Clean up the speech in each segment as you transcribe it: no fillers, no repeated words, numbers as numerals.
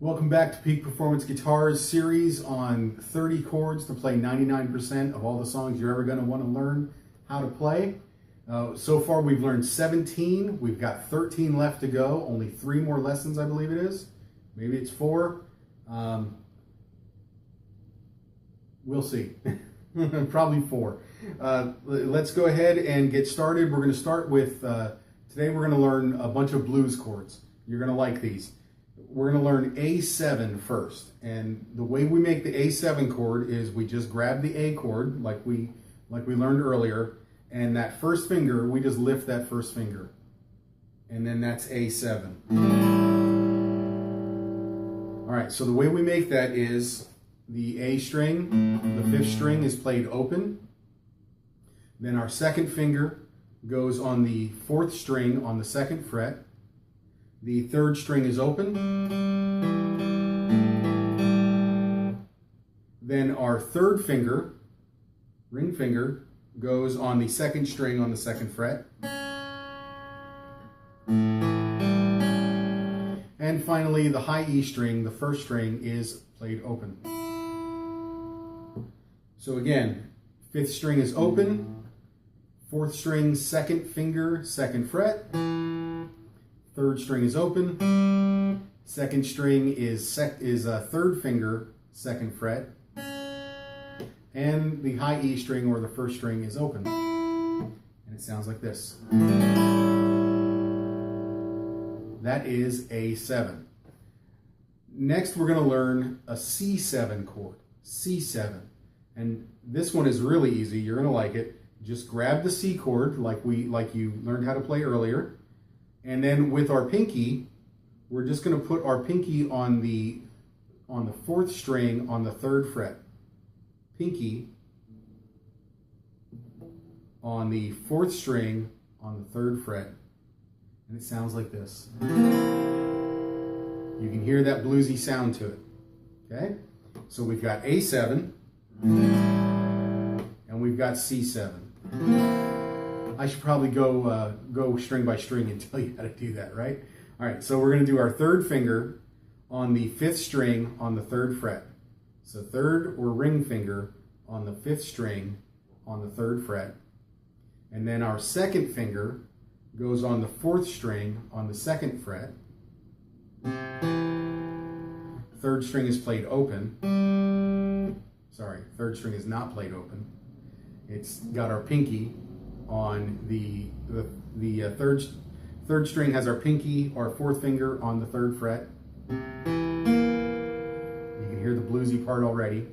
Welcome back to Peak Performance Guitars series on 30 chords to play 99% of all the songs you're ever going to want to learn how to play. So far we've learned 17. We've got 13 left to go. Only 3 more lessons, I believe it is. Maybe it's 4. We'll see. Probably 4. Let's go ahead and get started. We're going to start with, today we're going to learn a bunch of blues chords. You're going to like these. We're going to learn A7 first. And the way we make the A7 chord is we just grab the A chord like we learned earlier. And that first finger, we just lift that first finger. And then that's A7. All right, so the way we make that is the A string, the 5th string is played open. Then our second finger goes on the 4th string on the 2nd fret. The 3rd string is open. Then our 3rd finger, ring finger, goes on the 2nd string on the 2nd fret. And finally, the high E string, the 1st string, is played open. So again, 5th string is open, 4th string, 2nd finger, 2nd fret. 3rd string is open. 2nd string is 3rd finger, 2nd fret. And the high E string or the 1st string is open. And it sounds like this. That is A7. Next we're going to learn a C7 chord. C7. And this one is really easy. You're going to like it. Just grab the C chord like you learned how to play earlier. And then with our pinky, we're just going to put our pinky on the 4th string on the 3rd fret. Pinky on the 4th string on the 3rd fret. And it sounds like this. You can hear that bluesy sound to it. Okay? So we've got A7 and we've got C7. I should probably go string by string and tell you how to do that, right? All right, so we're going to do our 3rd finger on the 5th string on the 3rd fret. So 3rd or ring finger on the 5th string on the 3rd fret. And then our 2nd finger goes on the 4th string on the 2nd fret. 3rd string is played open. Sorry, 3rd string is not played open. It's got our pinky on the 3rd string has our pinky, our 4th finger on the 3rd fret. You can hear the bluesy part already.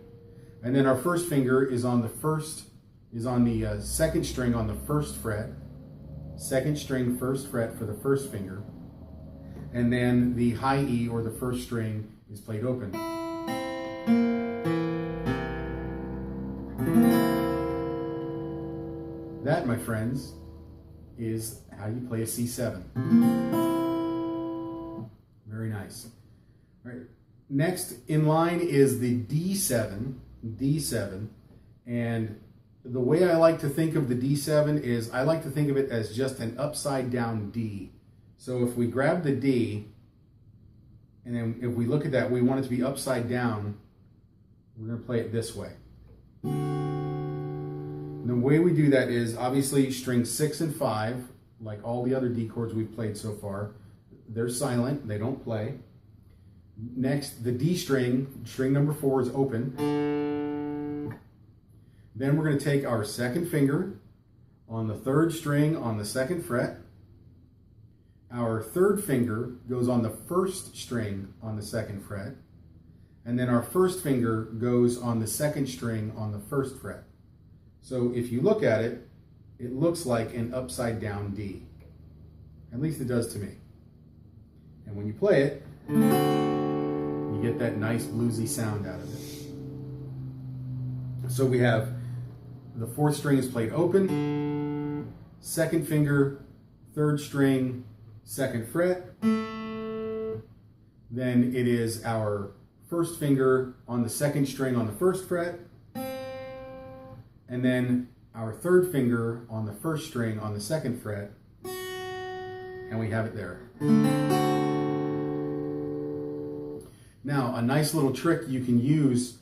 And then our 1st finger is on the 2nd string on the 1st fret. 2nd string, 1st fret for the 1st finger. And then the high E or the 1st string is played open. That, my friends, is how you play a C7. Very nice. All right. Next in line is the D7. D7. And the way I like to think of the D7 is I like to think of it as just an upside down D. So if we grab the D, and then if we look at that, we want it to be upside down, we're going to play it this way. And the way we do that is obviously strings 6 and 5, like all the other D chords we've played so far, they're silent, they don't play. Next, the D string, string number 4 is open. Then we're going to take our 2nd finger on the 3rd string on the 2nd fret. Our 3rd finger goes on the 1st string on the 2nd fret. And then our 1st finger goes on the 2nd string on the 1st fret. So if you look at it, it looks like an upside down D. At least it does to me. And when you play it, you get that nice bluesy sound out of it. So we have the 4th string is played open, 2nd finger, 3rd string, 2nd fret. Then it is our 1st finger on the 2nd string on the 1st fret. And then our 3rd finger on the 1st string on the 2nd fret. And we have it there. Now, a nice little trick you can use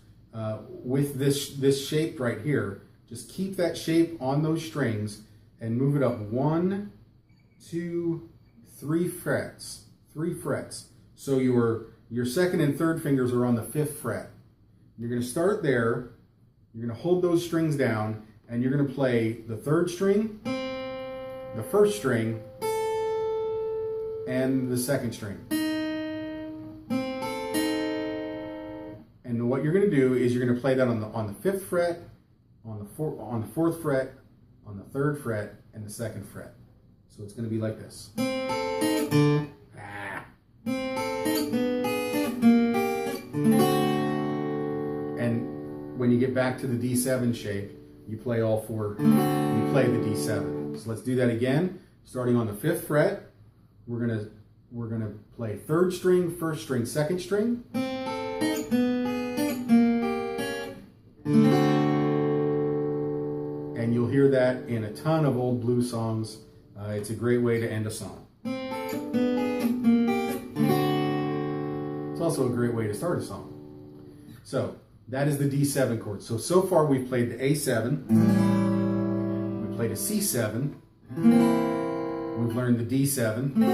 with this shape right here, just keep that shape on those strings and move it up 1, 2, 3 frets. 3 frets. So your second and third fingers are on the 5th fret. You're going to start there, you're going to hold those strings down, and you're going to play the 3rd string, the 1st string, and the 2nd string. And what you're going to do is you're going to play that on the 5th fret, on the 4th fret, on the 3rd fret, and the 2nd fret. So it's going to be like this. And when you get back to the D7 shape, you play all 4, you play the D7. So let's do that again. Starting on the 5th fret, we're gonna play 3rd string, 1st string, 2nd string. And you'll hear that in a ton of old blues songs. It's a great way to end a song. It's also a great way to start a song. So that is the D7 chord. So far we've played the A7, we played a C7, we've learned the D7.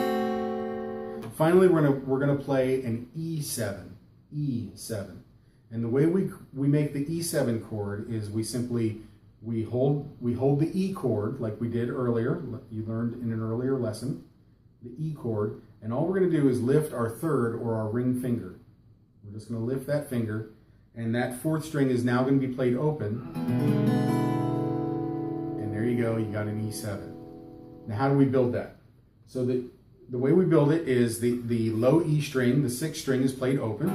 Finally, we're gonna play an E7, E7. And the way we make the E7 chord is we hold the E chord like we did earlier. You learned in an earlier lesson, the E chord, and all we're going to do is lift our 3rd or our ring finger. We're just going to lift that finger, and that 4th string is now going to be played open. And there you go, you got an E7. Now how do we build that? So the way we build it is the low E string, the 6th string is played open.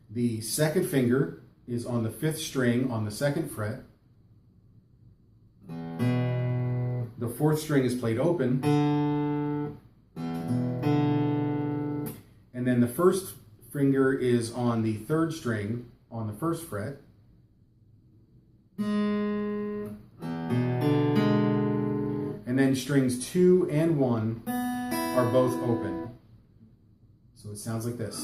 The 2nd finger is on the 5th string on the 2nd fret. The 4th string is played open. And then the 1st finger is on the 3rd string on the 1st fret. And then strings 2 and 1 are both open. So it sounds like this.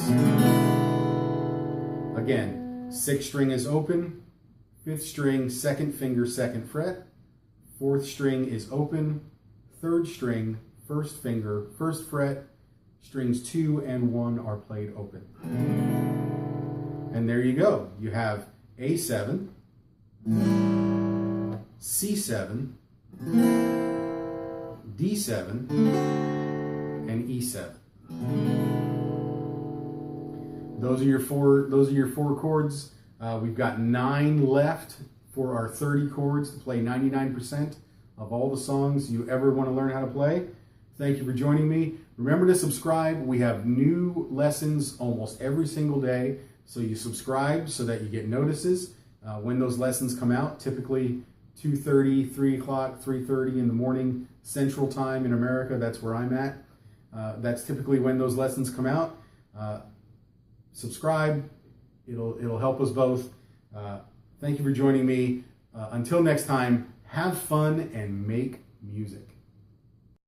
Again. 6th string is open, 5th string, 2nd finger, 2nd fret, 4th string is open, 3rd string, 1st finger, 1st fret, strings 2 and 1 are played open. And there you go. You have A7, C7, D7, and E7. Those are your four chords. We've got 9 left for our 30 chords to play 99% of all the songs you ever want to learn how to play. Thank you for joining me. Remember to subscribe. We have new lessons almost every single day. So you subscribe so that you get notices when those lessons come out. Typically 2:30, 3 o'clock, 3:30 in the morning, Central Time in America. That's where I'm at. That's typically when those lessons come out. Subscribe. It'll help us both. Thank you for joining me. Until next time, have fun and make music.